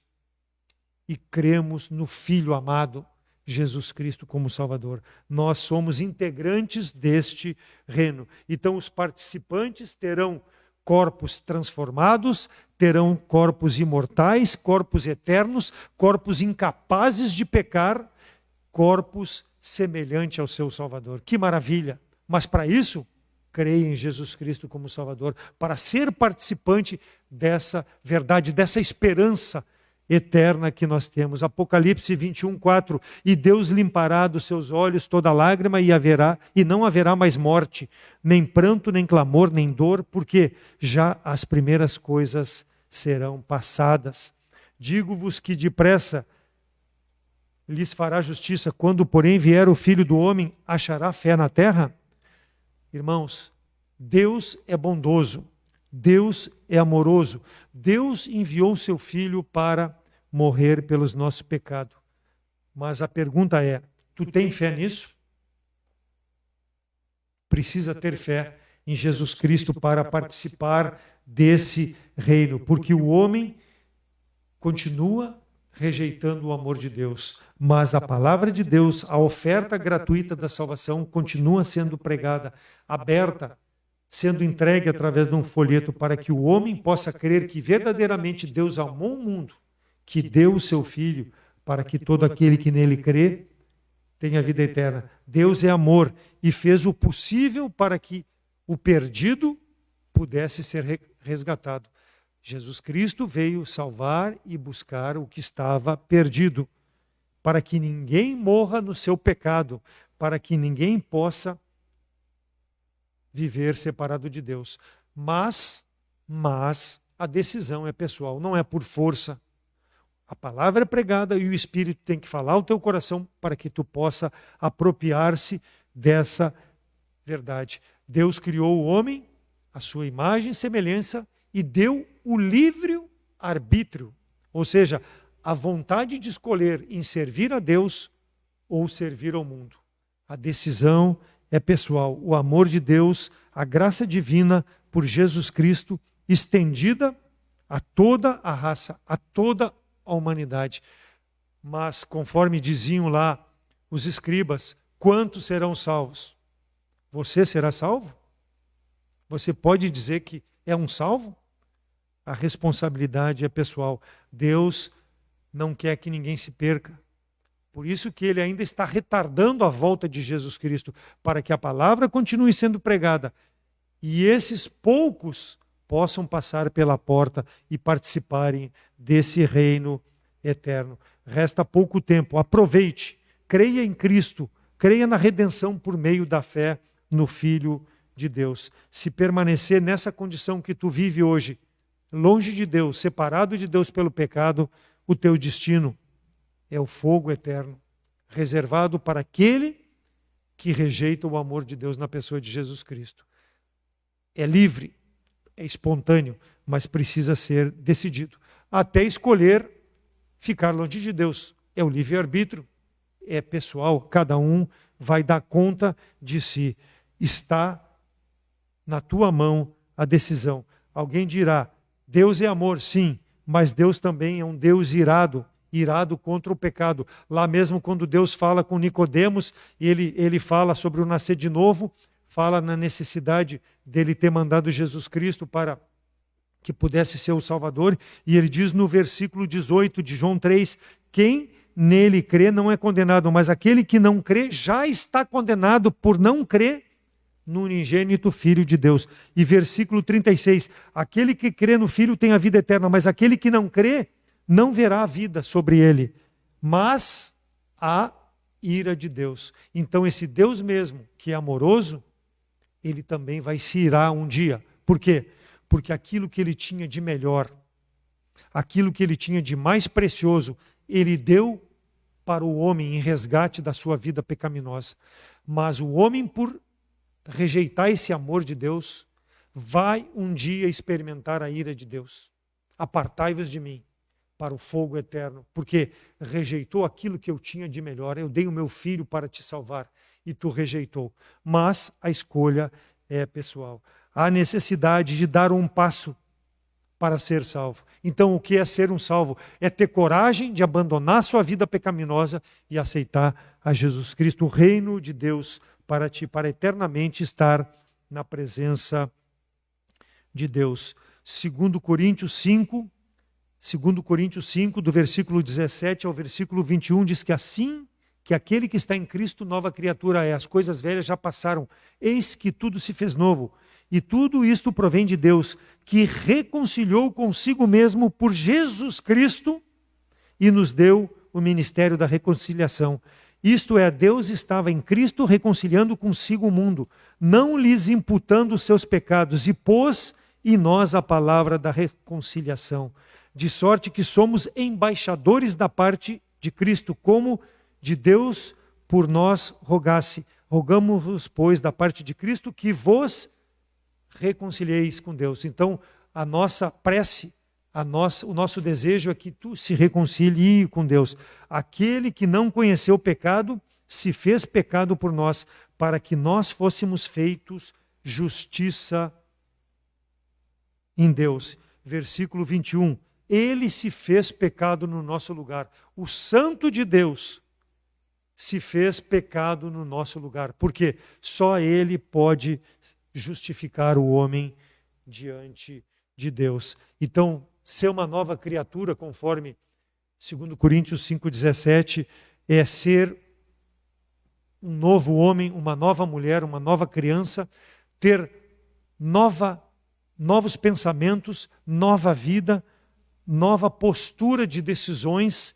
e cremos no Filho amado, Jesus Cristo como Salvador. Nós somos integrantes deste reino. Então os participantes terão corpos transformados, terão corpos imortais, corpos eternos, corpos incapazes de pecar, corpos semelhantes ao seu Salvador. Que maravilha! Mas para isso, creia em Jesus Cristo como Salvador, para ser participante dessa verdade, dessa esperança eterna que nós temos. Apocalipse 21:4, e Deus limpará dos seus olhos toda lágrima e não haverá mais morte, nem pranto, nem clamor, nem dor, porque já as primeiras coisas serão passadas. Digo-vos que depressa lhes fará justiça, quando porém vier o Filho do Homem, achará fé na terra? Irmãos, Deus é bondoso, Deus é amoroso. Deus enviou o seu Filho para morrer pelos nossos pecados. Mas a pergunta é, tu tem fé nisso? Precisa ter fé em Jesus Cristo para participar desse reino, porque o homem continua rejeitando o amor de Deus. Mas a palavra de Deus, a oferta gratuita da salvação, continua sendo pregada, aberta, sendo entregue através de um folheto para que o homem possa crer que verdadeiramente Deus amou o mundo, que deu o seu Filho, para que todo aquele que nele crê tenha vida eterna. Deus é amor e fez o possível para que o perdido pudesse ser resgatado. Jesus Cristo veio salvar e buscar o que estava perdido, para que ninguém morra no seu pecado, para que ninguém possa viver separado de Deus. Mas a decisão é pessoal, não é por força. A palavra é pregada e o Espírito tem que falar ao teu coração para que tu possa apropriar-se dessa verdade. Deus criou o homem, a sua imagem e semelhança, e deu o livre arbítrio, ou seja, a vontade de escolher em servir a Deus ou servir ao mundo. A decisão é pessoal. O amor de Deus, a graça divina por Jesus Cristo, estendida a toda a raça, a toda a humanidade. Mas, conforme diziam lá os escribas, quantos serão salvos? Você será salvo? Você pode dizer que é um salvo? A responsabilidade é pessoal. Deus não quer que ninguém se perca. Por isso que ele ainda está retardando a volta de Jesus Cristo, para que a palavra continue sendo pregada e esses poucos possam passar pela porta e participarem desse reino eterno. Resta pouco tempo, aproveite, creia em Cristo, creia na redenção por meio da fé no Filho de Deus. Se permanecer nessa condição que tu vive hoje, longe de Deus, separado de Deus pelo pecado, o teu destino é o fogo eterno, reservado para aquele que rejeita o amor de Deus na pessoa de Jesus Cristo. É livre, é espontâneo, mas precisa ser decidido. Até escolher ficar longe de Deus. É o livre-arbítrio, é pessoal, cada um vai dar conta de si. Está na tua mão a decisão. Alguém dirá, Deus é amor, sim, mas Deus também é um Deus irado contra o pecado. Lá mesmo quando Deus fala com Nicodemos, ele fala sobre o nascer de novo, fala na necessidade dele ter mandado Jesus Cristo para que pudesse ser o Salvador, e ele diz no versículo 18 de João 3, quem nele crê não é condenado, mas aquele que não crê já está condenado por não crer no unigênito Filho de Deus. E versículo 36, aquele que crê no Filho tem a vida eterna, mas aquele que não crê não verá a vida sobre ele, mas a ira de Deus. Então esse Deus mesmo, que é amoroso, ele também vai se irar um dia. Por quê? Porque aquilo que ele tinha de melhor, aquilo que ele tinha de mais precioso, ele deu para o homem em resgate da sua vida pecaminosa. Mas o homem, por rejeitar esse amor de Deus, vai um dia experimentar a ira de Deus. Apartai-vos de mim para o fogo eterno, porque rejeitou aquilo que eu tinha de melhor. Eu dei o meu filho para te salvar e tu rejeitou. Mas a escolha é pessoal. Há necessidade de dar um passo para ser salvo. Então, o que é ser um salvo? É ter coragem de abandonar sua vida pecaminosa e aceitar a Jesus Cristo, o reino de Deus para ti, para eternamente estar na presença de Deus. 2 Coríntios 5, do versículo 17 ao versículo 21, diz que assim que aquele que está em Cristo, nova criatura é. As coisas velhas já passaram, eis que tudo se fez novo. E tudo isto provém de Deus, que reconciliou consigo mesmo por Jesus Cristo e nos deu o ministério da reconciliação. Isto é, Deus estava em Cristo reconciliando consigo o mundo, não lhes imputando os seus pecados, e pôs em nós a palavra da reconciliação. De sorte que somos embaixadores da parte de Cristo, como de Deus por nós rogasse. Rogamos-vos, pois, da parte de Cristo, que vos reconcilieis com Deus. Então, a nossa prece, o nosso desejo é que tu se reconcilie com Deus. Aquele que não conheceu o pecado, se fez pecado por nós, para que nós fôssemos feitos justiça em Deus. Versículo 21. Ele se fez pecado no nosso lugar. O Santo de Deus se fez pecado no nosso lugar. Porque só Ele pode justificar o homem diante de Deus. Então, ser uma nova criatura, conforme 2 Coríntios 5,17, é ser um novo homem, uma nova mulher, uma nova criança, ter novos pensamentos, nova vida, nova postura de decisões.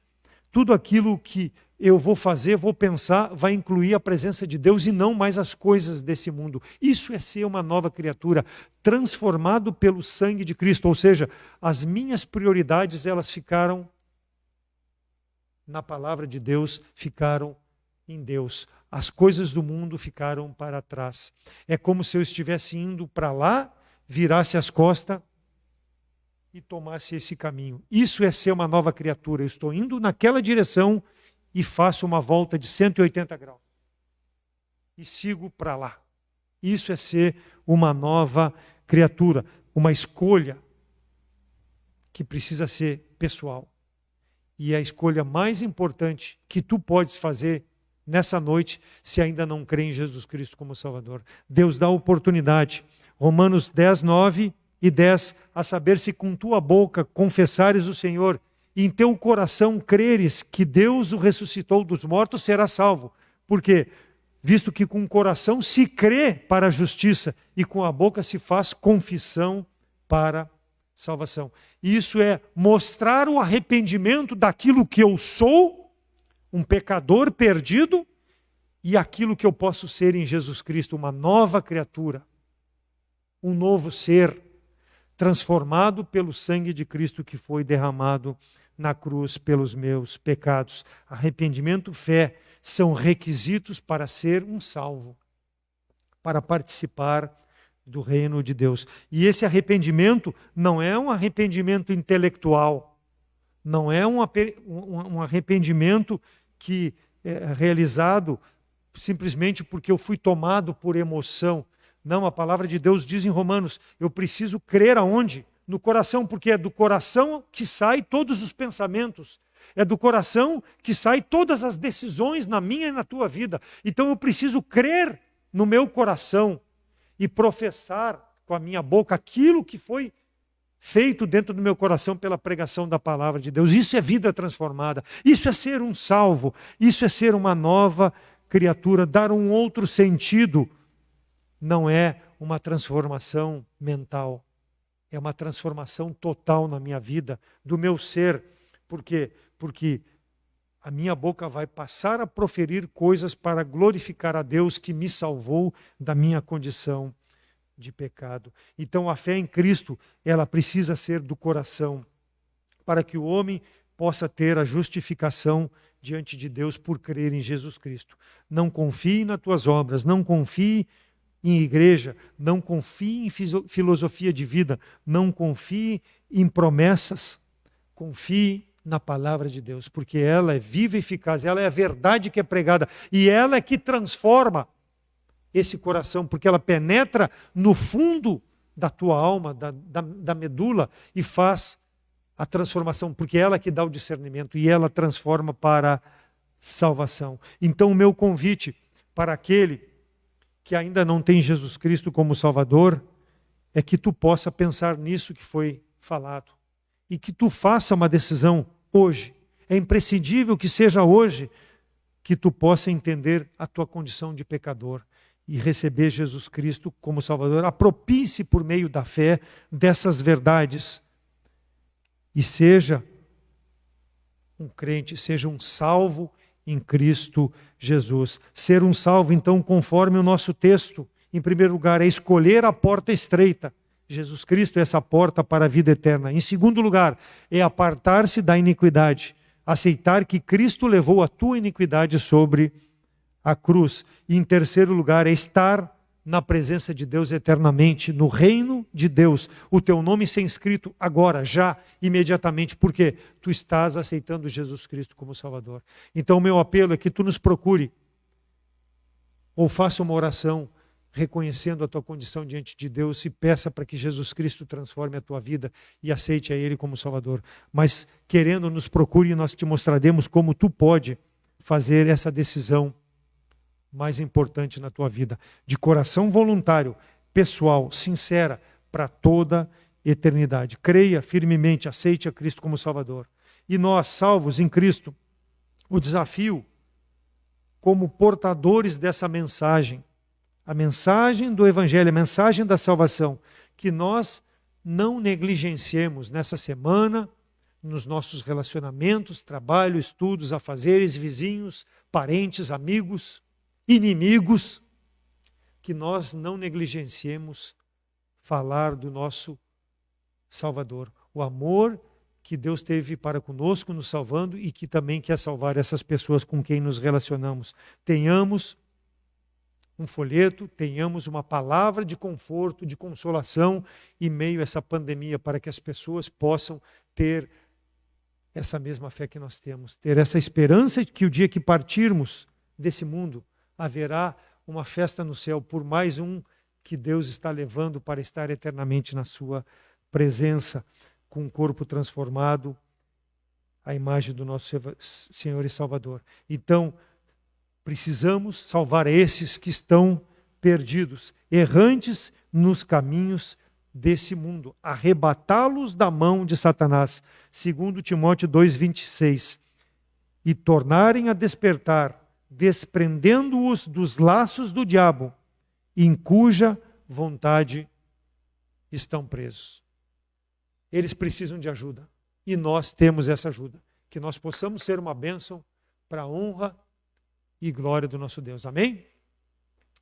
Tudo aquilo que eu vou fazer, vou pensar, vai incluir a presença de Deus e não mais as coisas desse mundo. Isso é ser uma nova criatura, transformado pelo sangue de Cristo. Ou seja, as minhas prioridades, elas ficaram na palavra de Deus, ficaram em Deus. As coisas do mundo ficaram para trás. É como se eu estivesse indo para lá, virasse as costas e tomasse esse caminho. Isso é ser uma nova criatura. Eu estou indo naquela direção e faço uma volta de 180 graus. E sigo para lá. Isso é ser uma nova criatura. Uma escolha que precisa ser pessoal. E a escolha mais importante que tu podes fazer nessa noite, se ainda não crê em Jesus Cristo como Salvador. Deus dá oportunidade. Romanos 10, 9 e 10, a saber, se com tua boca confessares o Senhor e em teu coração creres que Deus o ressuscitou dos mortos, serás salvo. Porque, visto que com o coração se crê para a justiça e com a boca se faz confissão para salvação. Isso é mostrar o arrependimento daquilo que eu sou, um pecador perdido, e aquilo que eu posso ser em Jesus Cristo, uma nova criatura, um novo ser, transformado pelo sangue de Cristo que foi derramado na cruz pelos meus pecados. Arrependimento, fé, são requisitos para ser um salvo, para participar do reino de Deus. E esse arrependimento não é um arrependimento intelectual, não é um arrependimento que é realizado simplesmente porque eu fui tomado por emoção. Não, a palavra de Deus diz em Romanos, eu preciso crer aonde? No coração, porque é do coração que saem todos os pensamentos. É do coração que saem todas as decisões na minha e na tua vida. Então eu preciso crer no meu coração e professar com a minha boca aquilo que foi feito dentro do meu coração pela pregação da palavra de Deus. Isso é vida transformada. Isso é ser um salvo. Isso é ser uma nova criatura. Dar um outro sentido. Não é uma transformação mental. É uma transformação total na minha vida, do meu ser. Por quê? Porque a minha boca vai passar a proferir coisas para glorificar a Deus que me salvou da minha condição de pecado. Então a fé em Cristo, ela precisa ser do coração, para que o homem possa ter a justificação diante de Deus por crer em Jesus Cristo. Não confie nas tuas obras, não confie em igreja, não confie em filosofia de vida, não confie em promessas, confie na palavra de Deus, porque ela é viva e eficaz, ela é a verdade que é pregada, e ela é que transforma esse coração, porque ela penetra no fundo da tua alma, da medula, e faz a transformação, porque ela que dá o discernimento, e ela transforma para salvação. Então o meu convite para aquele que ainda não tem Jesus Cristo como Salvador, é que tu possa pensar nisso que foi falado. E que tu faça uma decisão hoje. É imprescindível que seja hoje que tu possa entender a tua condição de pecador e receber Jesus Cristo como Salvador. Apropie-se por meio da fé dessas verdades. E seja um crente, seja um salvo em Cristo Jesus. Ser um salvo, então, conforme o nosso texto, em primeiro lugar, é escolher a porta estreita. Jesus Cristo é essa porta para a vida eterna. Em segundo lugar, é apartar-se da iniquidade. Aceitar que Cristo levou a tua iniquidade sobre a cruz. E em terceiro lugar, é estar na presença de Deus eternamente, no reino de Deus. O teu nome ser inscrito agora, já, imediatamente, porque tu estás aceitando Jesus Cristo como Salvador. Então o meu apelo é que tu nos procure, ou faça uma oração reconhecendo a tua condição diante de Deus, e peça para que Jesus Cristo transforme a tua vida e aceite a Ele como Salvador. Mas querendo, nos procure e nós te mostraremos como tu pode fazer essa decisão mais importante na tua vida, de coração voluntário, pessoal, sincera, para toda a eternidade. Creia firmemente, aceite a Cristo como Salvador. E nós, salvos em Cristo, o desafio como portadores dessa mensagem, a mensagem do Evangelho, a mensagem da salvação, que nós não negligenciemos nessa semana, nos nossos relacionamentos, trabalho, estudos, afazeres, vizinhos, parentes, amigos, inimigos, que nós não negligenciemos falar do nosso Salvador, o amor que Deus teve para conosco, nos salvando, e que também quer salvar essas pessoas com quem nos relacionamos. Tenhamos um folheto, tenhamos uma palavra de conforto, de consolação em meio a essa pandemia, para que as pessoas possam ter essa mesma fé que nós temos, ter essa esperança de que o dia que partirmos desse mundo, haverá uma festa no céu por mais um que Deus está levando para estar eternamente na sua presença, com um corpo transformado à imagem do nosso Senhor e Salvador. Então, precisamos salvar esses que estão perdidos, errantes nos caminhos desse mundo, arrebatá-los da mão de Satanás, segundo Timóteo 2,26, e tornarem a despertar, desprendendo-os dos laços do diabo, em cuja vontade estão presos. Eles precisam de ajuda, e nós temos essa ajuda. Que nós possamos ser uma bênção para a honra e glória do nosso Deus. Amém?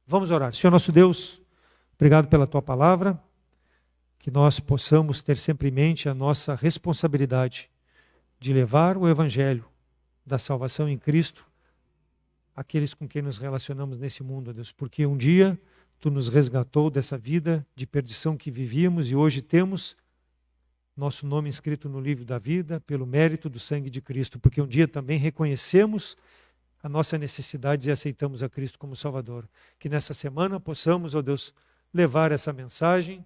Vamos orar. Senhor nosso Deus, obrigado pela Tua palavra, que nós possamos ter sempre em mente a nossa responsabilidade de levar o Evangelho da salvação em Cristo àqueles com quem nos relacionamos nesse mundo, Deus, porque um dia Tu nos resgatou dessa vida de perdição que vivíamos, e hoje temos nosso nome inscrito no livro da vida pelo mérito do sangue de Cristo, porque um dia também reconhecemos a nossa necessidade e aceitamos a Cristo como Salvador. Que nessa semana possamos, ó Deus, levar essa mensagem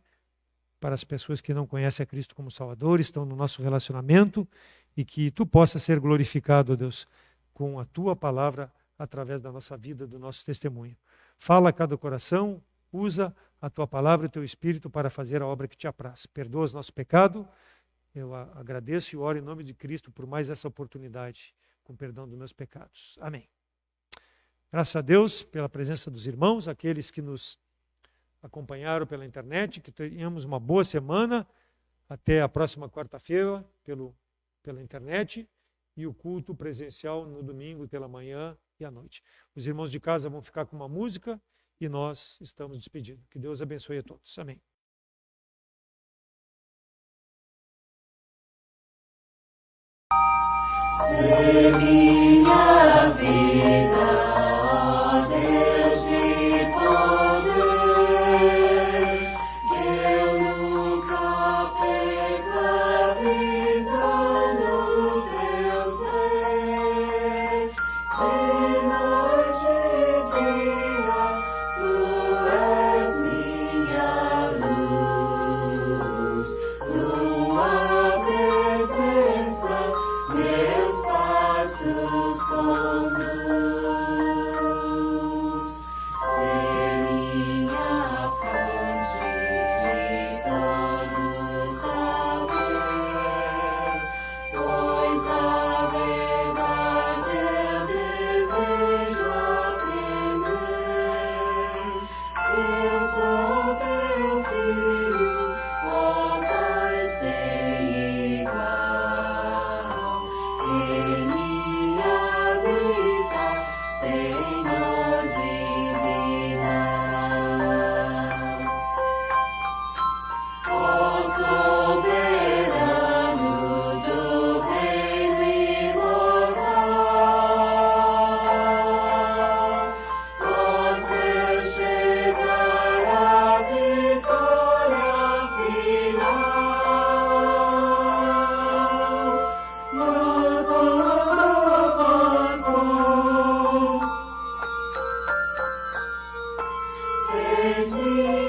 para as pessoas que não conhecem a Cristo como Salvador, estão no nosso relacionamento, e que Tu possa ser glorificado, ó Deus, com a Tua palavra através da nossa vida, do nosso testemunho. Fala a cada coração, usa a Tua palavra e o Teu Espírito para fazer a obra que Te apraz. Perdoa os nossos pecados. Eu agradeço e oro em nome de Cristo por mais essa oportunidade, com perdão dos meus pecados. Amém. Graças a Deus pela presença dos irmãos, aqueles que nos acompanharam pela internet, que tenhamos uma boa semana, até a próxima quarta-feira pela internet, e o culto presencial no domingo pela manhã e à noite. Os irmãos de casa vão ficar com uma música e nós estamos despedindo. Que Deus abençoe a todos. Amém. Se minha vida, ó Deus de poder, que eu nunca perca a visão do Teu ser. De noite e dia, Tu és minha luz, Tua presença, meus passos com eis-me